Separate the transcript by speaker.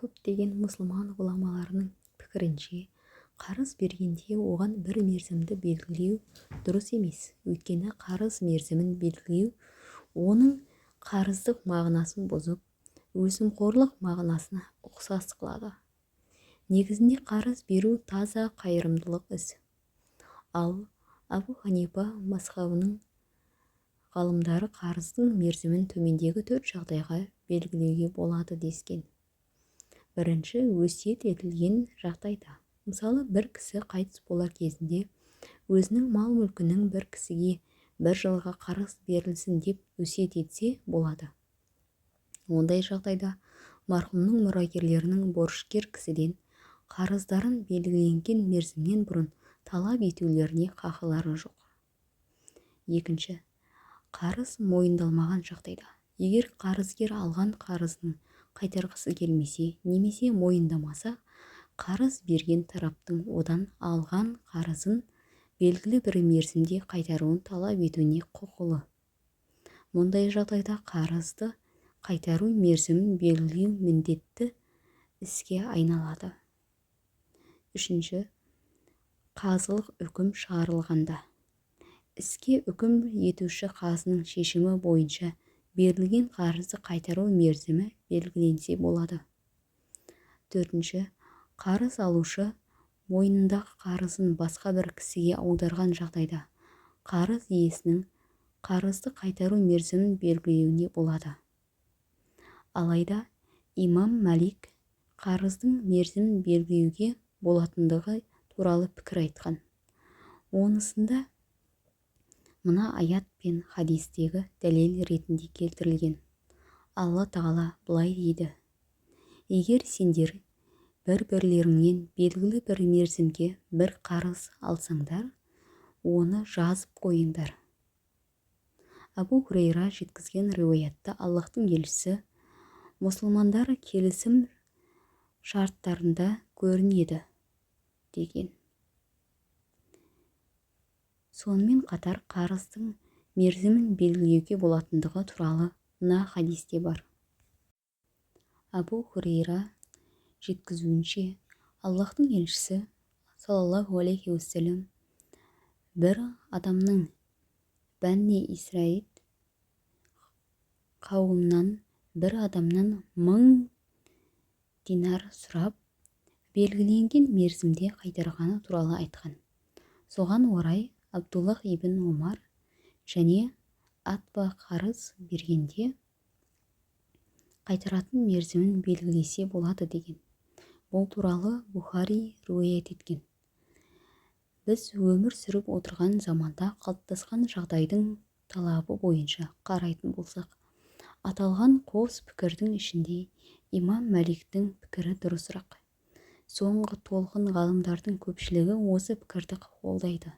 Speaker 1: Көптеген мұсылман ғұламаларының пікірінше, қарыз бергенде оған бір мерзімді белгілеу дұрыс емес. Өйткені қарыз мерзімін белгілеу оның қарыздық мағынасын бұзып, өсімқорлық мағынасына ұқсас қылады. Негізінде қарыз беру таза қайырымдылық іс. Ал Абу Ханифа мазхабының ғалымдары қарыздың мерзімін төмендегі 4 жағдайға белгілеуге болады дескен. Бірінші, өсиет етілген жағдайда. Мысалы, бір кісі қайтыс болар кезінде өзінің мал-мүлкінің бір кісіге 1 жылға қарыз берілсін деп өсиет етсе болады. Ондай жағдайда марқұмның мұрагерлерінің борышкер кісіден қарыздарын белгіленген мерзімнен бұрын талап етулеріне қақылары жоқ. Екінші, қарыз мойындалмаған жағдайда. Егер қарызгер алған қарызын қайтарғысы келмесе, немесе мойындамаса, қарыз берген тараптың одан алған қарызын белгілі бір мерзімде қайтаруын талап етуіне құқылы. Мұндай жағдайда қарызды қайтару мерзімін белгілеу міндетті іске айналады. Үшінші, қазылық үкім шығарылғанда. Іске үкім етуші қазының шешімі бойынша берілген қарызды қайтару мерзімі белгіленсе болады. Төртінші, қарыз алушы мойнындағы қарызын басқа бір кісіге аударған жағдайда қарыз иесінің қарызды қайтару мерзімін белгілеуіне болады. Алайда имам Малик қарыздың мерзімін белгілеуге болатындығы туралы пікір айтқан. Онысында мына аят пен хадистегі дәлел ретінде келтірілген. Алла Тағала былай дейді: егер сендер бір-бірлеріңнен белгілі бір мерзімге бір қарыз алсаңдар, оны жазып қойыңдар. Абу Хурайра жеткізген риуаятта Аллахтың елшісі мұсылмандар келісім шарттарында көрінеді деген. Сонымен қатар қарыздың мерзімін белгілеуге болатындығы туралы мына хадисте бар. Абу Хурайра жеткізуінше, Аллахтың елшісі саллаллаху алейхи уассалам бір адамның Бәнни Исраил қауымынан бір адамнан 1000 динар сұрап, белгіленген мерзімде қайтарғаны туралы айтқан. Соған орай Абдуллах ибн Умар және Атба қарыз бергенде қайтаратын мерзімін белгілесе болады деген. Бұл туралы Бухари риуаят еткен. Біз өмір сүріп отырған заманда қалыптасқан жағдайдың талабы бойынша қарайтын болсақ, аталған қос пікірдің ішінде имам Маликтің пікірі дұрысырақ. Соңғы толқын ғалымдардың көпшілігі осы пікірді қолдайды.